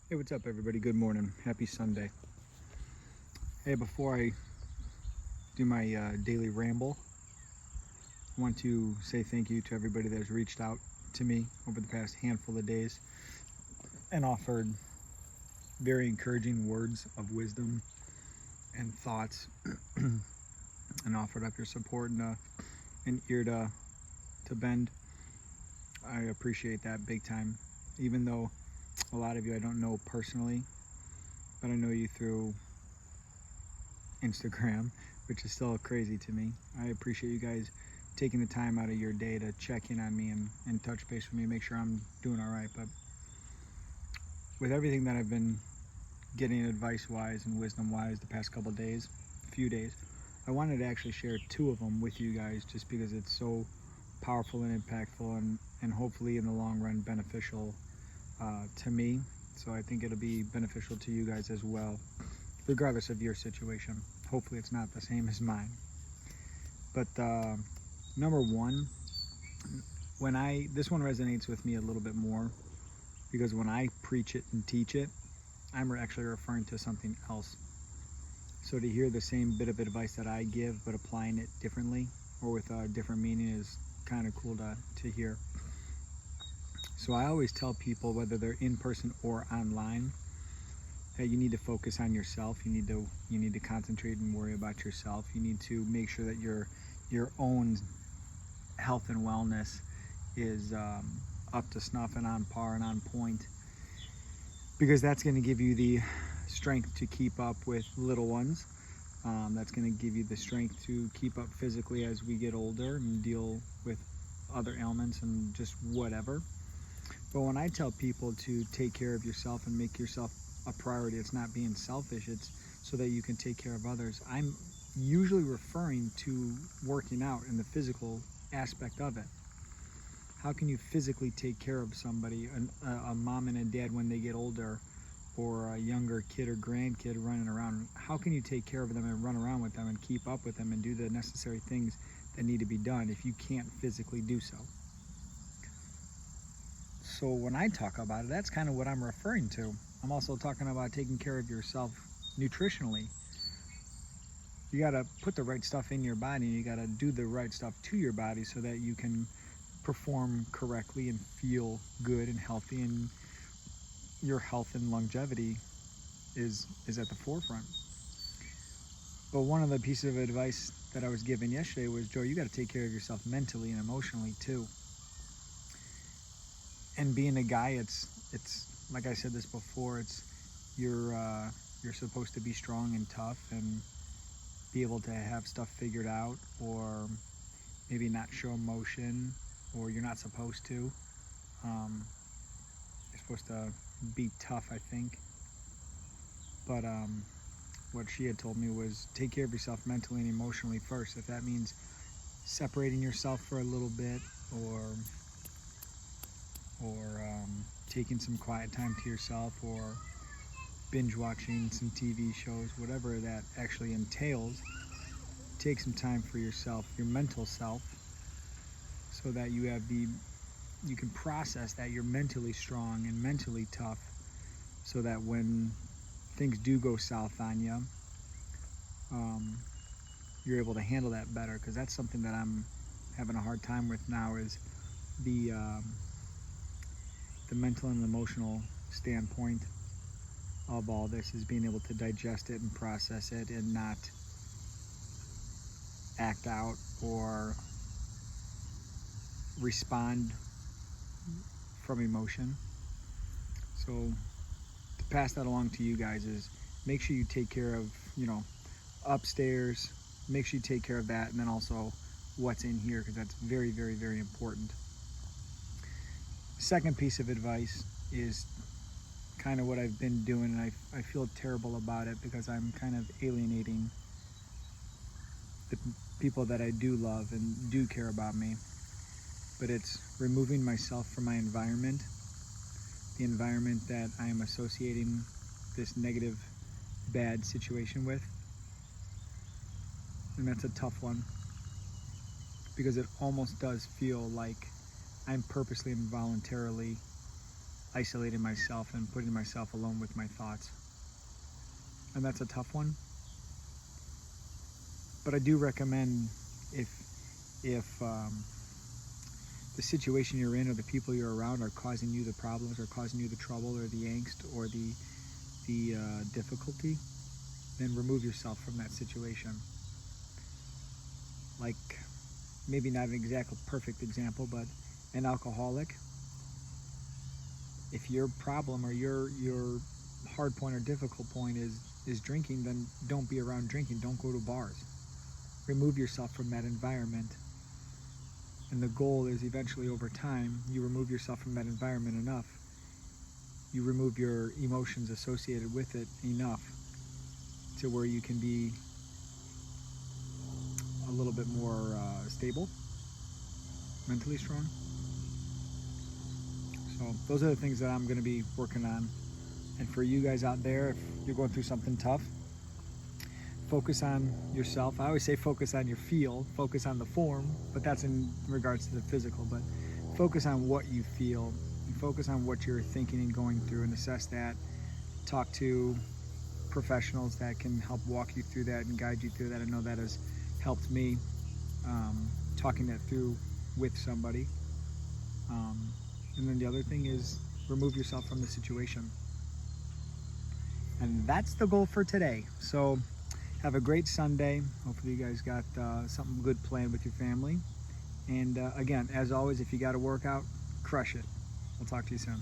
Hey, what's up, everybody? Good morning. Happy Sunday. Hey, before I do my daily ramble, I want to say thank you to everybody that has reached out to me over the past handful of days and offered very encouraging words of wisdom and thoughts and offered up your support and an ear to bend. I appreciate that big time, even though a lot of you I don't know personally, but I know you through Instagram, which is still crazy to me. I appreciate you guys taking the time out of your day to check in on me and touch base with me, make sure I'm doing all right. But with everything that I've been getting advice-wise and wisdom-wise the past few days, I wanted to actually share two of them with you guys just because it's so powerful and impactful and hopefully in the long run beneficial to me. So I think it'll be beneficial to you guys as well, regardless of your situation. Hopefully it's not the same as mine. But number one, this one resonates with me a little bit more because when I preach it and teach it, I'm actually referring to something else. So to hear the same bit of advice that I give, but applying it differently or with a different meaning is kind of cool to hear. So I always tell people, whether they're in person or online, that you need to focus on yourself. You need to concentrate and worry about yourself. You need to make sure that your own health and wellness is up to snuff and on par and on point, because that's going to give you the strength to keep up with little ones. That's going to give you the strength to keep up physically as we get older and deal with other ailments and just whatever. But when I tell people to take care of yourself and make yourself a priority, it's not being selfish, it's so that you can take care of others. I'm usually referring to working out in the physical aspect of it. How can you physically take care of somebody, a mom and a dad when they get older, or a younger kid or grandkid running around? How can you take care of them and run around with them and keep up with them and do the necessary things that need to be done if you can't physically do so? So when I talk about it, that's kind of what I'm referring to. I'm also talking about taking care of yourself nutritionally. You got to put the right stuff in your body. You got to do the right stuff to your body so that you can perform correctly and feel good and healthy, and your health and longevity is at the forefront. But one of the pieces of advice that I was given yesterday was, Joe, you got to take care of yourself mentally and emotionally too. And being a guy, it's like I said this before, it's you're supposed to be strong and tough and be able to have stuff figured out, or maybe not show emotion, or you're not supposed to. You're supposed to be tough, I think. But what she had told me was take care of yourself mentally and emotionally first. If that means separating yourself for a little bit, or taking some quiet time to yourself, or binge watching some TV shows, whatever that actually entails, take some time for yourself, your mental self, so that you can process that you're mentally strong and mentally tough, so that when things do go south on you, you're able to handle that better. Because that's something that I'm having a hard time with now, is the mental and emotional standpoint of all this, is being able to digest it and process it and not act out or respond from emotion. So to pass that along to you guys is, make sure you take care of, upstairs, make sure you take care of that, and then also what's in here, because that's very, very, very important. Second piece of advice is kind of what I've been doing, and I feel terrible about it because I'm kind of alienating the people that I do love and do care about me. But it's removing myself from my environment, the environment that I am associating this negative, bad situation with. And that's a tough one, because it almost does feel like I'm purposely and voluntarily isolating myself and putting myself alone with my thoughts. And that's a tough one. But I do recommend, if the situation you're in or the people you're around are causing you the problems or causing you the trouble or the angst or the difficulty, then remove yourself from that situation. Like, maybe not an exact perfect example, but an alcoholic, if your problem or your hard point or difficult point is drinking, then don't be around drinking. Don't go to bars. Remove yourself from that environment. And the goal is eventually, over time, you remove yourself from that environment enough, you remove your emotions associated with it enough to where you can be a little bit more stable, mentally strong. So those are the things that I'm going to be working on. And for you guys out there, if you're going through something tough, focus on yourself. I always say focus on your feel, focus on the form, but that's in regards to the physical. But focus on what you feel and focus on what you're thinking and going through, and assess that. Talk to professionals that can help walk you through that and guide you through that. I know that has helped me, talking that through with somebody. And then the other thing is remove yourself from the situation. And that's the goal for today. So have a great Sunday. Hopefully you guys got something good planned with your family. And again, as always, if you got to work out, crush it. We'll talk to you soon.